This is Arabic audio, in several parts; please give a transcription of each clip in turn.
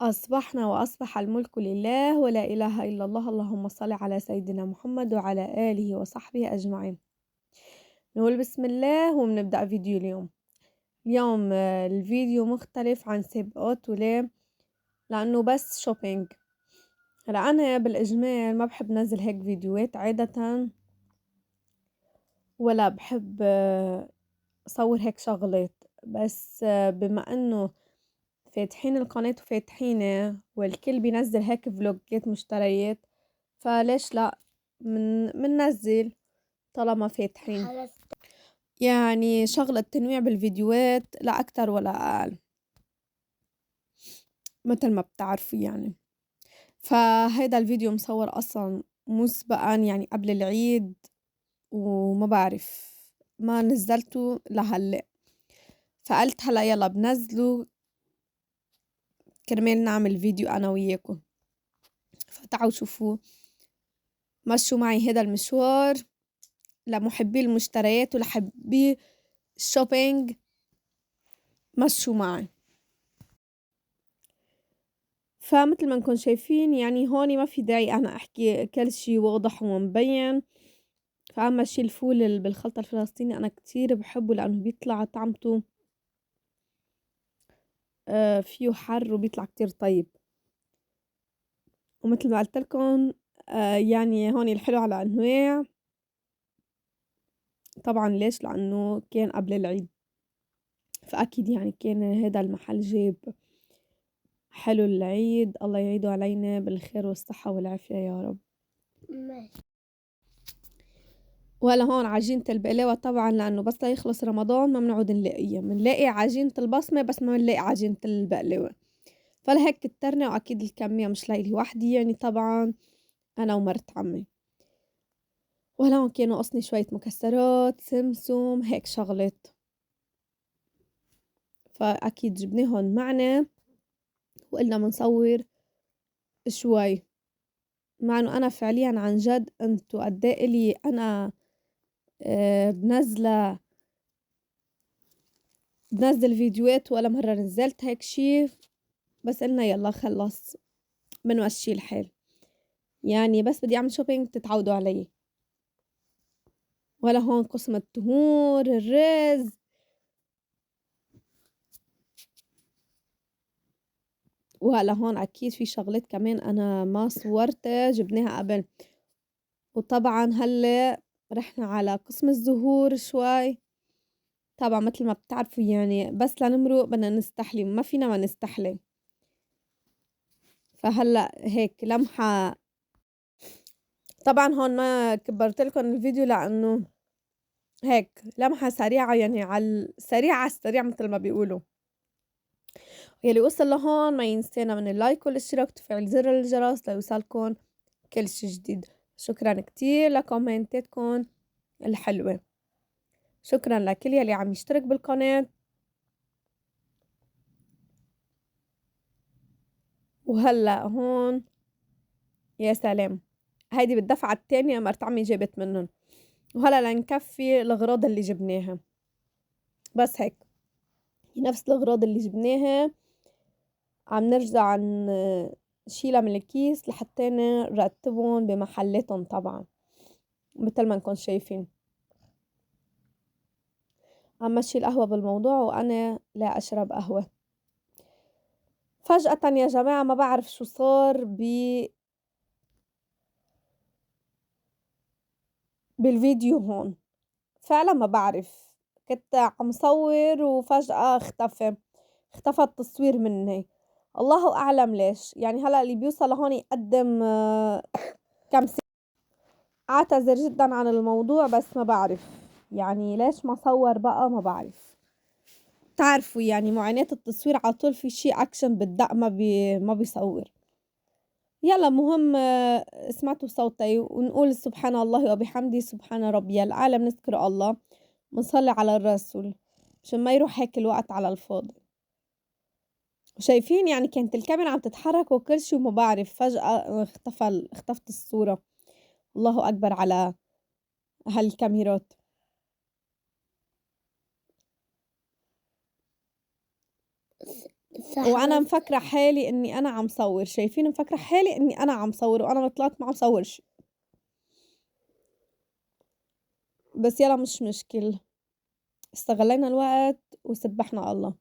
أصبحنا وأصبح الملك لله ولا إله إلا الله اللهم صل على سيدنا محمد وعلى آله وصحبه أجمعين. نقول بسم الله وبنبدأ فيديو اليوم الفيديو مختلف عن سابقاته ليه؟ لأنه بس شوبينج. هلا أنا بالإجمال ما بحب نزل هيك فيديوهات عادة ولا بحب أصور هيك شغلات، بس بما إنه فاتحين القناة وفاتحينه والكل بينزل هيك فلوجات مشتريات، فليش لأ مننزل طالما فاتحين. يعني شغلة تنويع بالفيديوهات لا أكتر ولا أقل متل ما بتعرفوا يعني. فهيدا الفيديو مصور أصلا مسبقا يعني قبل العيد، وما بعرف ما نزلته لهلأ، فقلت هلا يلا بنزله كرمال نعمل فيديو أنا وياكم. فتعالوا شوفوا، مشوا معي هيدا المشوار لمحبي المشتريات ولحبي الشوبينج، مشوا معي. فمثل ما نكون شايفين يعني هون ما في داعي أنا أحكي كل شي واضح ومبين. فأما شي الفول بالخلطة الفلسطيني أنا كتير بحبه لأنه بيطلع طعمته فيه حر وبيطلع كتير طيب. ومثل ما قلتلكن يعني هون الحلو على أنواع طبعا. ليش؟ لأنه كان قبل العيد، فأكيد يعني كان هذا المحل جاب حلو العيد. الله يعيده علينا بالخير والصحة والعافية يا رب. وهلا هون عجينة البقلاوة طبعا، لأنه بس ليخلص رمضان ما بنعود نلاقيها، بنلاقي عجينة البصمة بس ما بنلاقي عجينة البقلاوة. فلهيك كترنا، وأكيد الكمية مش لإلي وحدي يعني طبعا أنا ومرت عمي. وهلا هون كانوا قصني شوية مكسرات سمسم هيك شغلات، فأكيد جبناهن معنا وقلنا منصور شوي. مع إنه أنا فعليا عن جد انتو قد إيه إلي أنا بنزل فيديوهات ولا مرة نزلت هيك شي، بس قلنا يلا خلص بنمشي الحال يعني. بس بدي أعمل شوبينج تتعودوا علي. ولا هون قسم التمور الرز، وهلا هون أكيد في شغلات كمان أنا ما صورتها جبناها قبل. وطبعا هلا رحنا على قسم الزهور شوي. طبعا مثل ما بتعرفوا يعني بس لنمرق بدنا نستحلي، ما فينا ما نستحلي. فهلا هيك لمحة. طبعا هون ما كبرت لكم الفيديو لأنه هيك لمحة سريعة يعني على السريع على السريع مثل ما بيقولوا. يلي وصل لهون ما ينسانا من اللايك والاشتراك وتفعيل زر الجرس ليوصلكن كل شي جديد. شكرا كتير لكومنتاتكن الحلوة. شكرا لكل يلي عم يشترك بالقناة. وهلأ هون يا سلام، هيدي بالدفعة التانية مرت عمي جابت منن. وهلأ لنكفي الأغراض اللي جبناها، بس هيك نفس الأغراض اللي جبناها عم نرجع نشيلها من الكيس لحتى نرتبهم بمحلاتهم طبعا مثل ما نكون شايفين. عم مشي القهوة بالموضوع وأنا لا أشرب قهوة. فجأة يا جماعة ما بعرف شو صار بالفيديو هون، فعلا ما بعرف. كنت عم صور وفجأة اختفى التصوير مني. الله أعلم ليش يعني. هلأ اللي بيوصل لهون يقدم كم سنة. أعتذر جدا عن الموضوع بس ما بعرف يعني ليش ما صور بقى، ما بعرف. تعرفوا يعني معاناة التصوير على طول في شي أكشن بالدق ما بيصور. يلا مهم سمعتوا صوتي ونقول سبحان الله وبحمده سبحان ربي الأعلى. بنذكر الله ونصلي على الرسول عشان ما يروح هيك الوقت على الفاضي. شايفين يعني كانت الكاميرا عم تتحرك وكل شي وما بعرف فجأة اختفت الصورة. الله أكبر على هالكاميرات. وأنا مفكرة حالي إنّي أنا عم صوّر، شايفين مفكرة حالي إنّي أنا عم صوّر وأنا طلعت ما عم صوّر بس يلّا مش مشكل، استغلّينا الوقت وسبّحنا الله.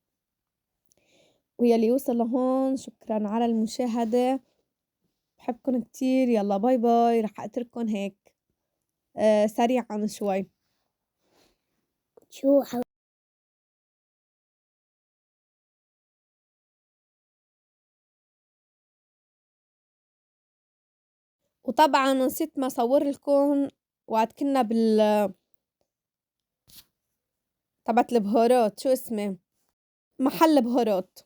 ويلّي يوصل لهون شكرًا على المشاهدة، باحبكن كتير، يالّا باي باي، رح أترككن هيك سريعًا شوي. شو وطبعًا نسيت ما صوّر لكم وقت كنّا تبعة البهارات شو اسمه، محل بهارات.